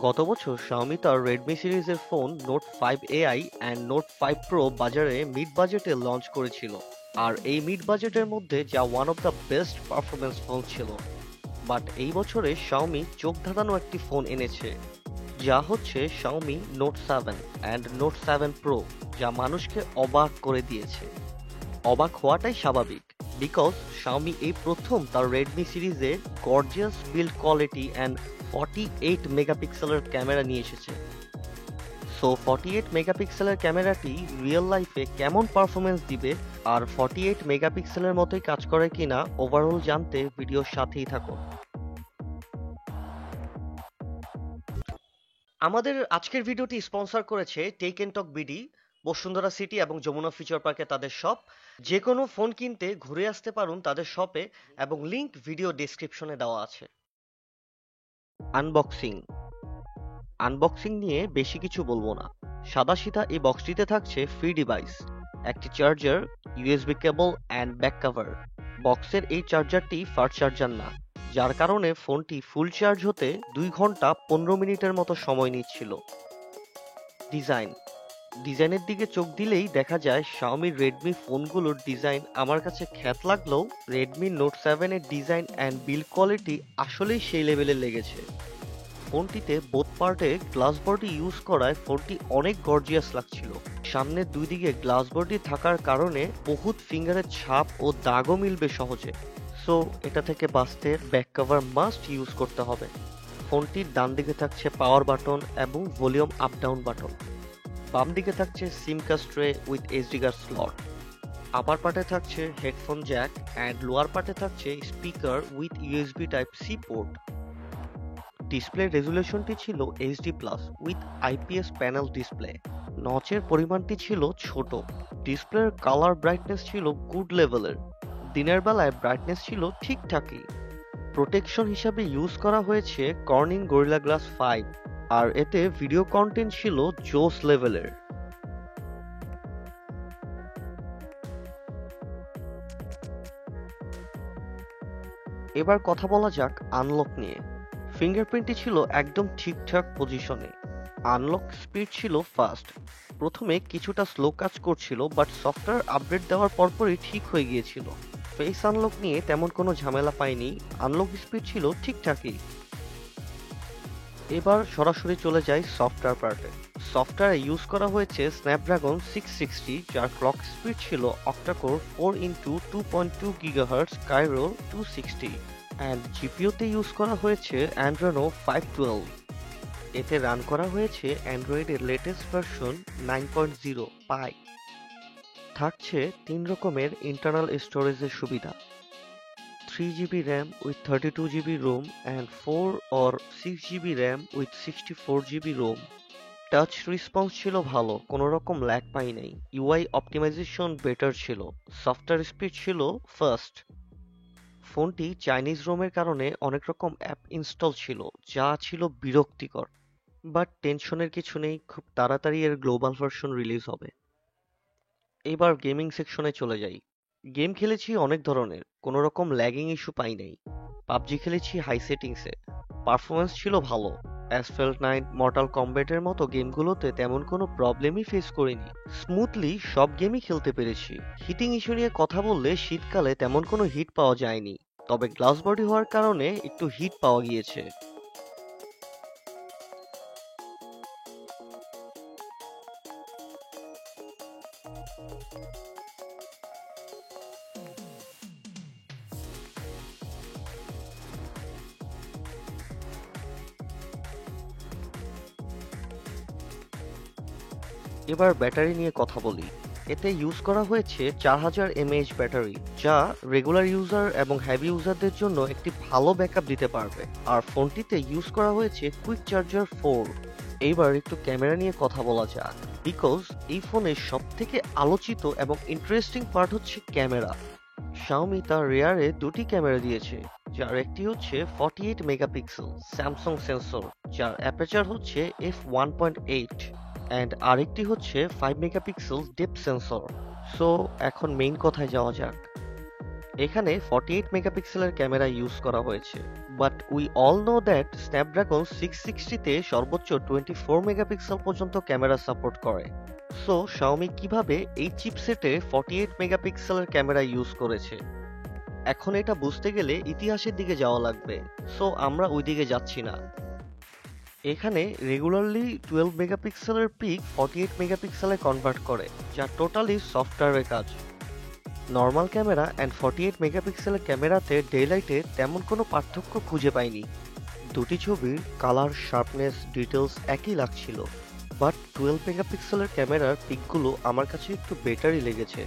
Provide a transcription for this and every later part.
গত বছর Xiaomi তার Redmi সিরিজের phone Note 5 AI and Note 5 Pro বাজারে মিড বাজেটে লঞ্চ করেছিল। আর এই মিড বাজেটের মধ্যে যা one of the best performance phone ছিল। বাট এই বছরে Xiaomi চোখ ধাঁধানো একটি ফোন এনেছে, যা হচ্ছে Xiaomi Note 7 and Note 7 Pro, যা মানুষকে অবাক করে দিয়েছে। অবাক হওয়াটাই স্বাভাবিক, বিকজ Xiaomi এই প্রথম তার Redmi সিরিজে গর্জিয়াস বিল্ড কোয়ালিটি অ্যান্ড 48 মেগাপিক্সেলের ক্যামেরা নিয়ে এসেছে। সো 48 মেগাপিক্সেলের ক্যামেরাটি রিয়েল লাইফে কেমন পারফরমেন্স দিবে আর 48 মেগাপিক্সেলের মতোই কাজ করে কিনা ওভারঅল জানতে ভিডিওর সাথেই থাকুন। আমাদের আজকের ভিডিওটি স্পন্সর করেছে tech and talk BD, Bashundhara City এবং যমুনা ফিউচার পার্কে তাদের শপ। যে কোনো ফোন কিনতে ঘুরে আসতে পারুন তাদের শপে, এবং লিংক ভিডিও ডেসক্রিপশনে দেওয়া আছে। আনবক্সিং আনবক্সিং নিয়ে বেশি কিছু বলবো না। সাদাসিধা এই বক্সটিতে থাকছে ফ্রি ডিভাইস, একটি charger, USB cable and back cover. বক্সের এই চার্জারটি ফাস্ট চার্জার না, যার কারণে ফোনটি ফুল চার্জ হতে 2 ঘন্টা 15 মিনিটের মতো সময় নিচ্ছিল। ডিজাইনের দিকে চোখ দিলেই দেখা যায় Xiaomi Redmi ফোনগুলোর ডিজাইন আমার কাছে খ্যাত লাগলেও Redmi Note 7 এর ডিজাইন অ্যান্ড বিল্ড কোয়ালিটি আসলেই সেই লেভেলে লেগেছে। ফোনটিতে বোথ পার্টে গ্লাস বডি ইউজ করায় ফোনটি অনেক গর্জিয়াস লাগছিল। সামনের দুই দিকে গ্লাস বডি থাকার কারণে বহুত ফিঙ্গারের ছাপ ও দাগও মিলবে সহজে। সো এটা থেকে বাঁচতে ব্যাক কভার মাস্ট ইউজ করতে হবে। ফোনটির ডান দিকে থাকছে পাওয়ার বাটন এবং ভলিউম আপ ডাউন বাটন। বাম দিকে থাকছে SIM card tray with SD card slot. Upper পার্টে থাকছে হেডফোন জ্যাক অ্যান্ড লোয়ার পার্টে থাকছে speaker with USB type C port. Display রেজুলেশনটি ছিল HD plus with IPS panel display. নচের পরিমাণটি ছিল ছোট। ডিসপ্লের কালার ব্রাইটনেস ছিল গুড লেভেলের। দিনের বেলায় ব্রাইটনেস ছিল ঠিকঠাকই। প্রোটেকশন হিসাবে ইউজ করা হয়েছে কর্নিং গরিলা গ্লাস 5, আর এতে ভিডিও কন্টেন্ট ছিল জোস লেভেলের। এবার কথা বলা যাক আনলক নিয়ে। ফিঙ্গারপ্রিন্টটি ছিল একদম ঠিকঠাক পজিশনে। আনলক স্পিড ছিল ফাস্ট। প্রথমে কিছুটা স্লো কাজ করছিল, বাট সফটওয়্যার আপডেট দেওয়ার পরপরই ঠিক হয়ে গিয়েছিল। ফেস আনলক নিয়ে তেমন কোনো ঝামেলা পাইনি, আনলক স্পিড ছিল ঠিকঠাকই। এবার সরাসরি চলে যাই সফটওয়্যার পার্টে। সফটওয়্যারে ইউজ করা হয়েছে স্ন্যাপড্রাগন 660, যার ক্লক স্পিড ছিল octacore 4x2.2 GHz Kryo 260, and জিপিওতে ইউজ করা হয়েছে অ্যান্ড্রোনো 512। এতে রান করা হয়েছে অ্যান্ড্রয়েডের লেটেস্ট ভার্সন 9.0 পাই। থাকছে 3 রকমের ইন্টারনাল স্টোরেজের সুবিধা, 3GB RAM with 32GB ROM and 4 or 6GB RAM with 64GB ROM। Touch response ছিল ভালো, কোনো রকম ল্যাগ পাই নাই। ইউআই অপটিমাইজেশন বেটার ছিল। সফটওয়্যার স্পিড ছিল ফাস্ট। ফোনটি চাইনিজ রোমের কারণে অনেক রকম অ্যাপ ইনস্টল ছিল, যা ছিল বিরক্তিকর। বাট টেনশনের কিছু নেই, খুব তাড়াতাড়ি এর গ্লোবাল ভার্সন রিলিজ হবে। এবার গেমিং সেকশনে চলে যাই। গেম খেলেছি অনেক ধরনের, কোনো রকম ল্যাগিং ইস্যু পাই নাই। পাবজি খেলেছি হাই সেটিংসে, পারফরমেন্স ছিল ভালো। অ্যাসফল্ট 9, মর্টাল কম্ব্যাটের মতো গেমগুলোতে তেমন কোনো প্রবলেমই ফেস করিনি। স্মুথলি সব গেমই খেলতে পেরেছি। হিটিং ইস্যু নিয়ে কথা বললে শীতকালে তেমন কোনো হিট পাওয়া যায়নি, তবে গ্লাস বডি হওয়ার কারণে একটু হিট পাওয়া গিয়েছে। এবার ব্যাটারি নিয়ে কথা বলি। এতে ইউজ করা হয়েছে 4000 mAh ব্যাটারি, যা রেগুলার ইউজার এবং হেভি ইউজারদের জন্য একটি ভালো ব্যাকআপ দিতে পারবে। আর ফোনটিতে ইউজ করা হয়েছে কুইক চার্জার 4। এইবার একটু ক্যামেরা নিয়ে কথা বলা যাক, বিকজ এই ফোনের সব থেকে আলোচিত এবং ইন্টারেস্টিং পার্ট হচ্ছে ক্যামেরা। Xiaomi তার রেয়ারে দুটি ক্যামেরা দিয়েছে, যার একটি হচ্ছে 48 মেগাপিক্সেল স্যামসাং সেন্সর, যার অ্যাপারচার হচ্ছে f1.8, অ্যান্ড আরেকটি হচ্ছে 5 মেগাপিক্সেল ডেপথ সেন্সর। সো এখন মেইন কথায় যাওয়া যাক। এখানে 48 মেগাপিক্সেলের ক্যামেরা ইউজ করা হয়েছে, but we all know that Snapdragon 660-তে সর্বোচ্চ 24 মেগাপিক্সেল পর্যন্ত ক্যামেরা সাপোর্ট করে। সো শাওমি কিভাবে এই চিপসেটে 48 মেগাপিক্সেলের ক্যামেরা ইউজ করেছে? এখন এটা বুঝতে গেলে ইতিহাসের দিকে যাওয়া লাগবে, সো আমরা ওই দিকে যাচ্ছি না। এখানে রেগুলারলি 12 মেগাপিক্সেলের পিক 48 মেগাপিক্সেলে কনভার্ট করে, যা টোটালি সফটওয়্যারের কাজ। নর্মাল ক্যামেরা অ্যান্ড 48 মেগাপিক্সেলের ক্যামেরাতে ডেলাইটে তেমন কোনো পার্থক্য খুঁজে পাইনি। দুটি ছবির কালার, শার্পনেস, ডিটেলস একই লাগছিল, বাট 12 মেগাপিক্সেলের ক্যামেরার পিকগুলো আমার কাছে একটু বেটারই লেগেছে।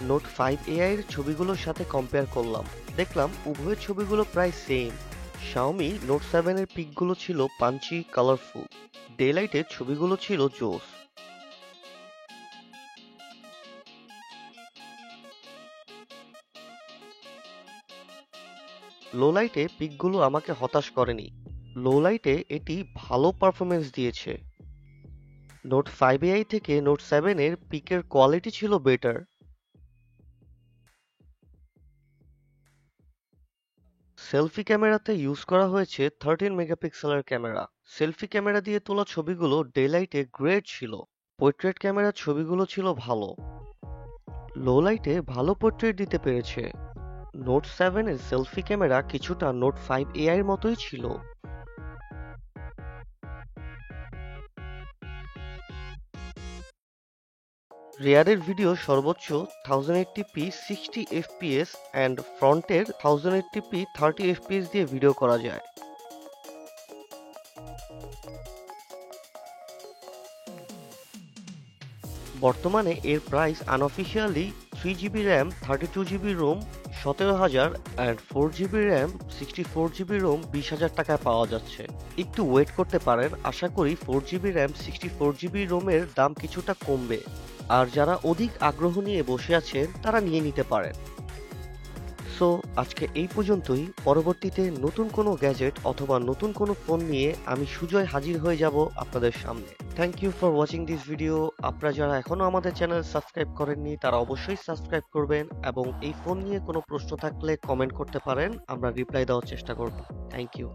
নোট 5AI এর ছবিগুলোর সাথে কম্পেয়ার করলাম, দেখলাম উভয়ের ছবিগুলো প্রায় সেম। শাওমি নোট 7 এর পিকগুলো ছিল পাঞ্চি, কালারফুল, ডেলাইটের ছবিগুলো ছিল জোস। লো লাইটে পিকগুলো আমাকে হতাশ করেনি, লো লাইটে এটি ভালো পারফরমেন্স দিয়েছে। নোট 5AI থেকে নোট 7 এর পিকের কোয়ালিটি ছিল বেটার। সেলফি ক্যামেরাতে ইউজ করা হয়েছে 13 মেগাপিক্সেলের ক্যামেরা। সেলফি ক্যামেরা দিয়ে তোলা ছবিগুলো ডেলাইটে গ্রেট ছিল। পোর্ট্রেট ক্যামেরার ছবিগুলো ছিল ভালো, লো লাইটে ভালো পোর্ট্রেট দিতে পেরেছে। নোট 7 এর সেলফি ক্যামেরা কিছুটা নোট 5AI এর মতোই ছিল। রেয়ারের ভিডিও সর্বোচ্চ 1080p 60 fps অ্যান্ড ফ্রন্টের 1080p 30 fps দিয়ে ভিডিও করা যায়। বর্তমানে এর price unofficially 3GB RAM 32GB ROM 17,000 and 4GB RAM 64GB ROM 20,000 টাকায় পাওয়া যাচ্ছে। একটু ওয়েট করতে পারেন, আশা করি 4GB র্যাম 64GB রোমের দাম কিছুটা কমবে। আর যারা অধিক আগ্রহ নিয়ে বসে আছেন তারা নিয়ে নিতে পারেন। সো আজকে এই পর্যন্তই। পরবর্তীতে নতুন কোনো গ্যাজেট অথবা নতুন কোনো ফোন নিয়ে আমি সুজয় হাজির হয়ে যাব আপনাদের সামনে। Thank you for watching this video. আপনারা যারা এখনো আমাদের চ্যানেল সাবস্ক্রাইব করেননি তারা অবশ্যই সাবস্ক্রাইব করবেন, এবং এই ফোন নিয়ে কোনো প্রশ্ন থাকলে কমেন্ট করতে পারেন, আমরা রিপ্লাই দেওয়ার চেষ্টা করব। Thank you.